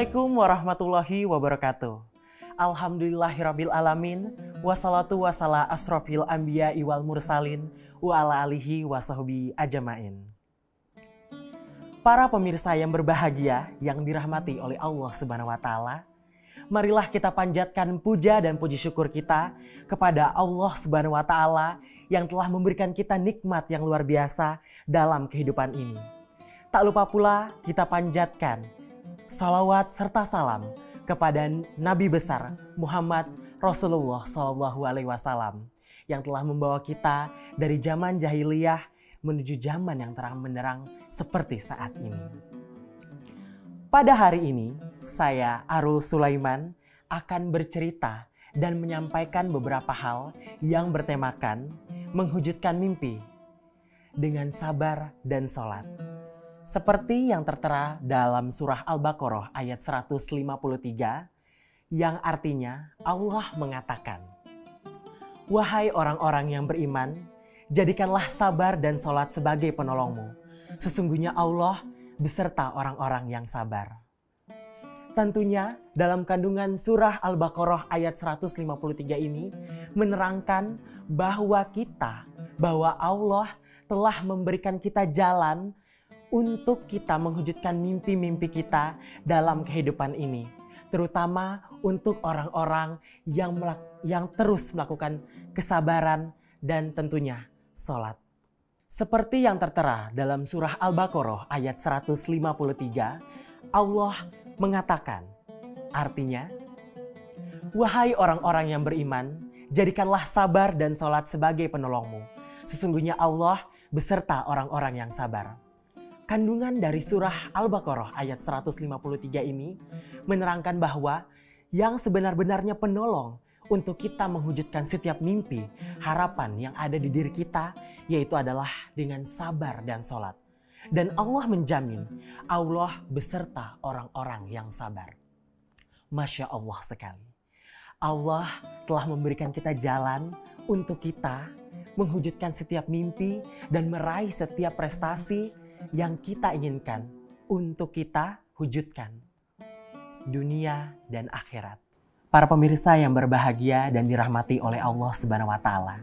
Assalamualaikum warahmatullahi wabarakatuh. Alhamdulillahirabbil alamin, wassalatu wassala asrofil anbiya'i wal mursalin wa ala alihi wa sahbihi ajmain. Para pemirsa yang berbahagia yang dirahmati oleh Allah Subhanahu wa taala, marilah kita panjatkan puja dan puji syukur kita kepada Allah Subhanahu wa taala yang telah memberikan kita nikmat yang luar biasa dalam kehidupan ini. Tak lupa pula kita panjatkan salawat serta salam kepada Nabi besar Muhammad Rasulullah SAW yang telah membawa kita dari zaman jahiliyah menuju zaman yang terang benderang seperti saat ini. Pada hari ini, saya Arul Sulaiman akan bercerita dan menyampaikan beberapa hal yang bertemakan menghujudkan mimpi dengan sabar dan sholat. Seperti yang tertera dalam surah Al-Baqarah ayat 153 yang artinya Allah mengatakan, "Wahai orang-orang yang beriman, jadikanlah sabar dan sholat sebagai penolongmu. Sesungguhnya Allah beserta orang-orang yang sabar." Tentunya dalam kandungan surah Al-Baqarah ayat 153 ini menerangkan bahwa Allah telah memberikan kita jalan untuk kita menghujudkan mimpi-mimpi kita dalam kehidupan ini. Terutama untuk orang-orang yang terus melakukan kesabaran dan tentunya sholat. Seperti yang tertera dalam surah Al-Baqarah ayat 153, Allah mengatakan, artinya, "Wahai orang-orang yang beriman, jadikanlah sabar dan sholat sebagai penolongmu. Sesungguhnya Allah beserta orang-orang yang sabar." Kandungan dari surah Al-Baqarah ayat 153 ini menerangkan bahwa yang sebenar-benarnya penolong untuk kita menghujudkan setiap mimpi, harapan yang ada di diri kita, yaitu adalah dengan sabar dan sholat. Dan Allah menjamin Allah beserta orang-orang yang sabar. Masya Allah sekali. Allah telah memberikan kita jalan untuk kita menghujudkan setiap mimpi dan meraih setiap prestasi yang kita inginkan untuk kita wujudkan dunia dan akhirat. Para pemirsa yang berbahagia dan dirahmati oleh Allah Subhanahu wa taala.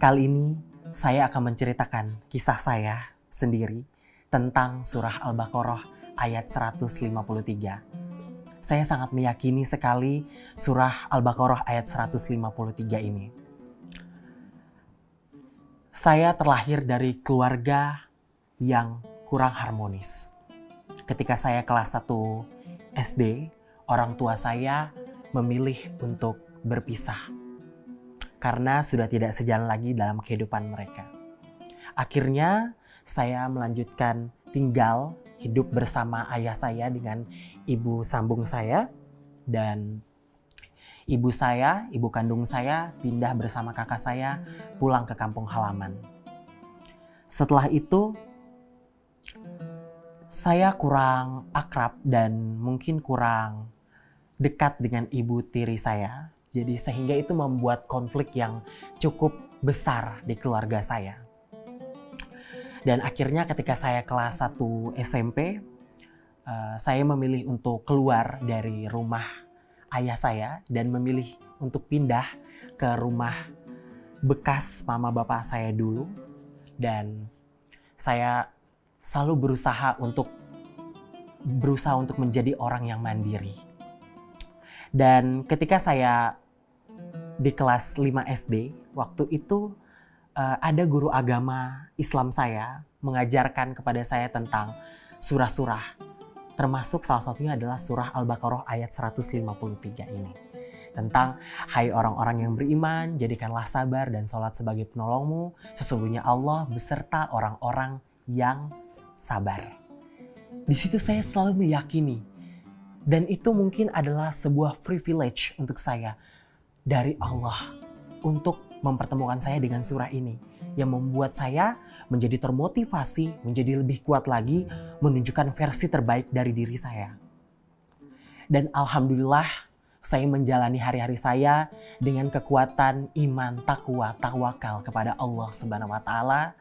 Kali ini saya akan menceritakan kisah saya sendiri tentang surah Al-Baqarah ayat 153. Saya sangat meyakini sekali surah Al-Baqarah ayat 153 ini. Saya terlahir dari keluarga yang kurang harmonis. Ketika saya kelas 1 SD, orang tua saya memilih untuk berpisah karena sudah tidak sejalan lagi dalam kehidupan mereka. Akhirnya saya melanjutkan tinggal hidup bersama ayah saya dengan ibu sambung saya, dan ibu kandung saya pindah bersama kakak saya pulang ke kampung halaman. Setelah itu saya kurang akrab dan mungkin kurang dekat dengan ibu tiri saya. Jadi sehingga itu membuat konflik yang cukup besar di keluarga saya. Dan akhirnya ketika saya kelas 1 SMP, saya memilih untuk keluar dari rumah ayah saya dan memilih untuk pindah ke rumah bekas mama bapak saya dulu. Dan saya selalu berusaha untuk menjadi orang yang mandiri. Dan ketika saya di kelas 5 SD, waktu itu ada guru agama Islam saya mengajarkan kepada saya tentang surah-surah. Termasuk salah satunya adalah surah Al-Baqarah ayat 153 ini. Tentang, "Hai orang-orang yang beriman, jadikanlah sabar dan sholat sebagai penolongmu. Sesungguhnya Allah beserta orang-orang yang sabar." Di situ saya selalu meyakini, dan itu mungkin adalah sebuah privilege untuk saya dari Allah untuk mempertemukan saya dengan surah ini yang membuat saya menjadi termotivasi, menjadi lebih kuat lagi menunjukkan versi terbaik dari diri saya. Dan alhamdulillah saya menjalani hari-hari saya dengan kekuatan iman, takwa, tawakal kepada Allah Subhanahu wa taala,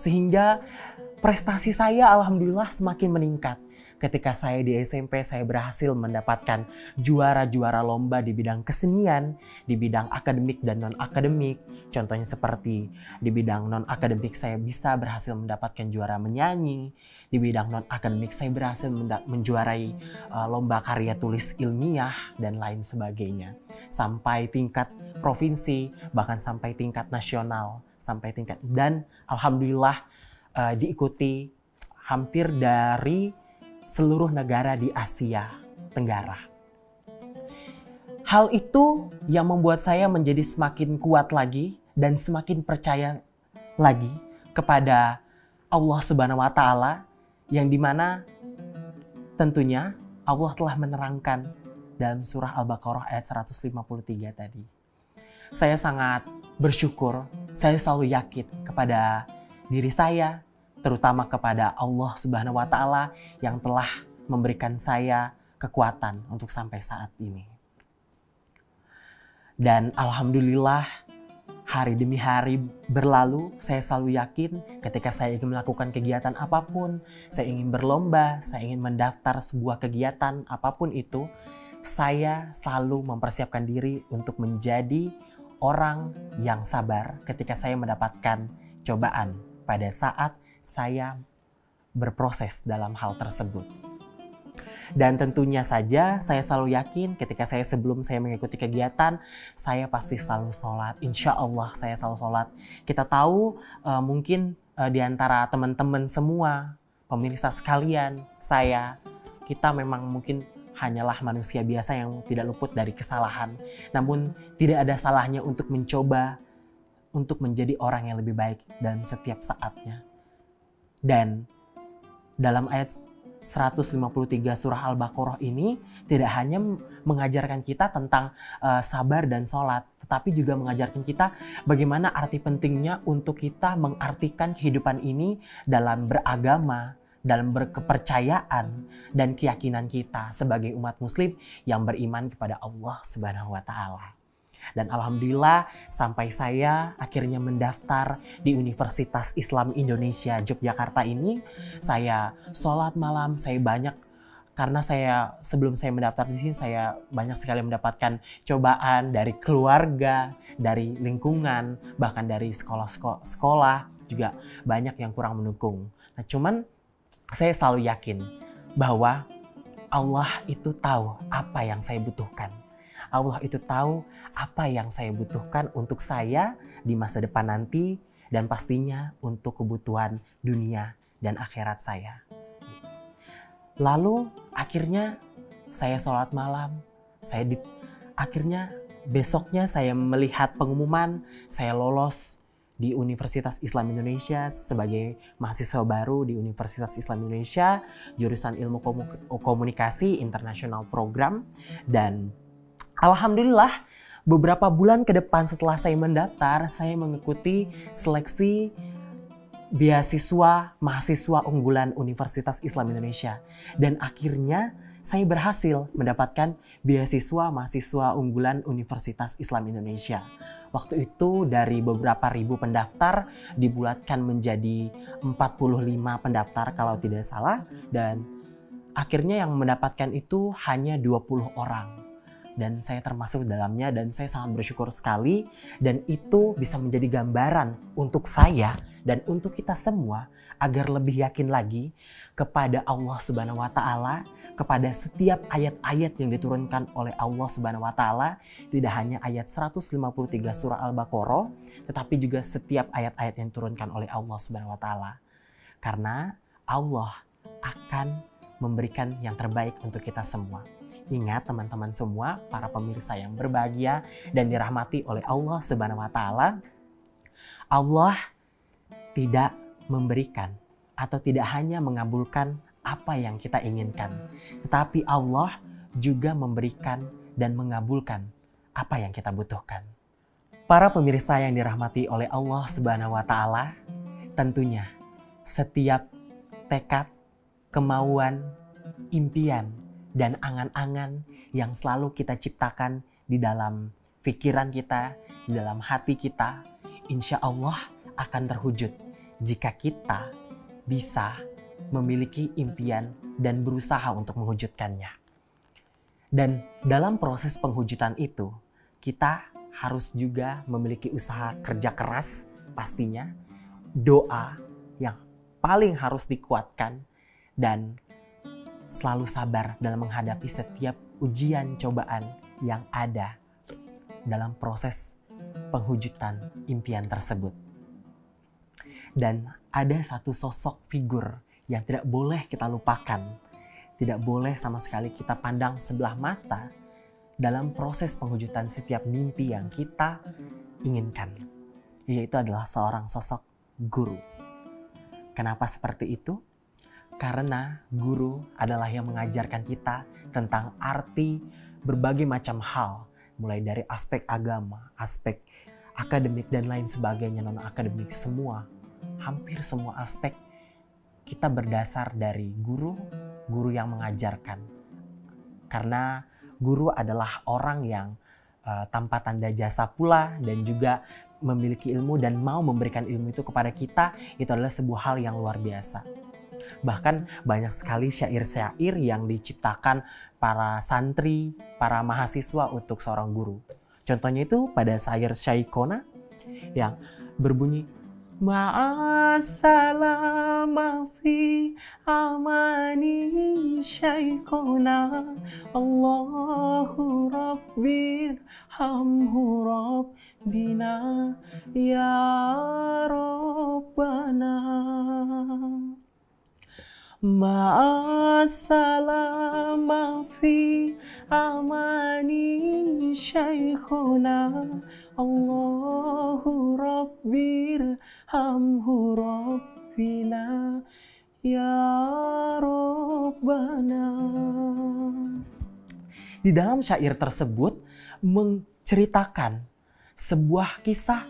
sehingga prestasi saya alhamdulillah semakin meningkat. Ketika saya di SMP, saya berhasil mendapatkan juara-juara lomba di bidang kesenian, di bidang akademik dan non-akademik. Contohnya seperti di bidang non-akademik saya bisa berhasil mendapatkan juara menyanyi. Di bidang non-akademik saya berhasil menjuarai lomba karya tulis ilmiah dan lain sebagainya. Sampai tingkat provinsi, bahkan sampai tingkat nasional, dan alhamdulillah diikuti hampir dari seluruh negara di Asia Tenggara. Hal itu yang membuat saya menjadi semakin kuat lagi dan semakin percaya lagi kepada Allah Subhanahu wa Ta'ala, yang dimana tentunya Allah telah menerangkan dalam surah Al-Baqarah ayat 153 tadi. Saya sangat bersyukur, saya selalu yakin kepada diri saya, terutama kepada Allah Subhanahu wa Ta'ala yang telah memberikan saya kekuatan untuk sampai saat ini. Dan alhamdulillah, hari demi hari berlalu, saya selalu yakin ketika saya ingin melakukan kegiatan apapun, saya ingin berlomba, saya ingin mendaftar sebuah kegiatan apapun itu, saya selalu mempersiapkan diri untuk menjadi orang yang sabar ketika saya mendapatkan cobaan pada saat saya berproses dalam hal tersebut. Dan tentunya saja saya selalu yakin ketika sebelum saya mengikuti kegiatan, saya pasti selalu sholat. Insya Allah saya selalu sholat. Kita tahu mungkin di antara teman-teman semua, pemirsa sekalian, kita memang mungkin hanyalah manusia biasa yang tidak luput dari kesalahan. Namun tidak ada salahnya untuk mencoba untuk menjadi orang yang lebih baik dalam setiap saatnya. Dan dalam ayat 153 surah Al-Baqarah ini tidak hanya mengajarkan kita tentang sabar dan sholat, tetapi juga mengajarkan kita bagaimana arti pentingnya untuk kita mengartikan kehidupan ini dalam beragama, dalam berkepercayaan dan keyakinan kita sebagai umat muslim yang beriman kepada Allah Subhanahu wa Ta'ala. Dan alhamdulillah sampai saya akhirnya mendaftar di Universitas Islam Indonesia Yogyakarta ini, saya sholat malam, karena sebelum saya mendaftar di sini saya banyak sekali mendapatkan cobaan dari keluarga, dari lingkungan, bahkan dari sekolah juga banyak yang kurang mendukung. Nah, cuman saya selalu yakin bahwa Allah itu tahu apa yang saya butuhkan. Allah itu tahu apa yang saya butuhkan untuk saya di masa depan nanti, dan pastinya untuk kebutuhan dunia dan akhirat saya. Lalu akhirnya saya sholat malam, akhirnya besoknya saya melihat pengumuman saya lolos di Universitas Islam Indonesia sebagai mahasiswa baru di Universitas Islam Indonesia, jurusan Ilmu Komunikasi International Program. Dan alhamdulillah, beberapa bulan ke depan setelah saya mendaftar, saya mengikuti seleksi beasiswa mahasiswa unggulan Universitas Islam Indonesia. Dan akhirnya saya berhasil mendapatkan beasiswa mahasiswa unggulan Universitas Islam Indonesia. Waktu itu dari beberapa ribu pendaftar dibulatkan menjadi 45 pendaftar kalau tidak salah. Dan akhirnya yang mendapatkan itu hanya 20 orang. Dan saya termasuk dalamnya, dan saya sangat bersyukur sekali. Dan itu bisa menjadi gambaran untuk saya dan untuk kita semua agar lebih yakin lagi kepada Allah Subhanahu wa Ta'ala, kepada setiap ayat-ayat yang diturunkan oleh Allah Subhanahu wa Ta'ala, tidak hanya ayat 153 surah Al-Baqarah, tetapi juga setiap ayat-ayat yang diturunkan oleh Allah Subhanahu wa Ta'ala. Karena Allah akan memberikan yang terbaik untuk kita semua. Ingat teman-teman semua, para pemirsa yang berbahagia dan dirahmati oleh Allah Subhanahu wa Ta'ala, Allah tidak memberikan atau tidak hanya mengabulkan apa yang kita inginkan, tetapi Allah juga memberikan dan mengabulkan apa yang kita butuhkan. Para pemirsa yang dirahmati oleh Allah Subhanahu wa Ta'ala, tentunya setiap tekad, kemauan, impian, dan angan-angan yang selalu kita ciptakan di dalam pikiran kita, di dalam hati kita, insya Allah akan terwujud jika kita bisa memiliki impian dan berusaha untuk mewujudkannya. Dan dalam proses penghujatan itu, kita harus juga memiliki usaha kerja keras pastinya, doa yang paling harus dikuatkan, dan selalu sabar dalam menghadapi setiap ujian cobaan yang ada dalam proses penghujatan impian tersebut. Dan ada satu sosok figur yang tidak boleh kita lupakan, tidak boleh sama sekali kita pandang sebelah mata dalam proses penghujatan setiap mimpi yang kita inginkan, yaitu adalah seorang sosok guru. Kenapa seperti itu? Karena guru adalah yang mengajarkan kita tentang arti berbagai macam hal, mulai dari aspek agama, aspek akademik, dan lain sebagainya, non-akademik, semua, hampir semua aspek kita berdasar dari guru yang mengajarkan. Karena guru adalah orang yang tanpa tanda jasa pula dan juga memiliki ilmu dan mau memberikan ilmu itu kepada kita, itu adalah sebuah hal yang luar biasa. Bahkan banyak sekali syair-syair yang diciptakan para santri, para mahasiswa untuk seorang guru. Contohnya itu pada syair Syaikona yang berbunyi, Ma'asalama fi amani Syaikona, Allahu Rabbir hamhu Rabbina ya Rabbana. Ma'asalama fi amani Syaikona, Allahu Rabbir hamhu Rabbina ya Rabbana. Di dalam syair tersebut menceritakan sebuah kisah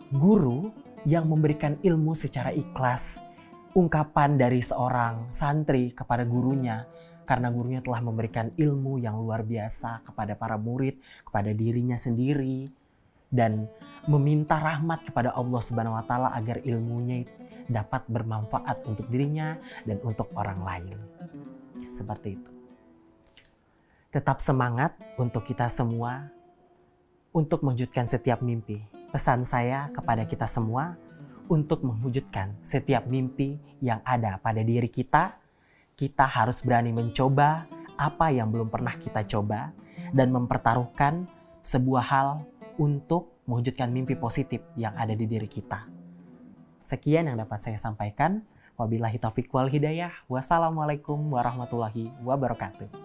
guru yang memberikan ilmu secara ikhlas, ungkapan dari seorang santri kepada gurunya, karena gurunya telah memberikan ilmu yang luar biasa kepada para murid, kepada dirinya sendiri, dan meminta rahmat kepada Allah Subhanahu wa Ta'ala agar ilmunya dapat bermanfaat untuk dirinya dan untuk orang lain. Seperti itu. Tetap semangat untuk kita semua untuk mewujudkan setiap mimpi. Pesan saya kepada kita semua, untuk mewujudkan setiap mimpi yang ada pada diri kita, kita harus berani mencoba apa yang belum pernah kita coba dan mempertaruhkan sebuah hal untuk mewujudkan mimpi positif yang ada di diri kita. Sekian yang dapat saya sampaikan. Wabillahi taufiq wal hidayah. Wassalamualaikum warahmatullahi wabarakatuh.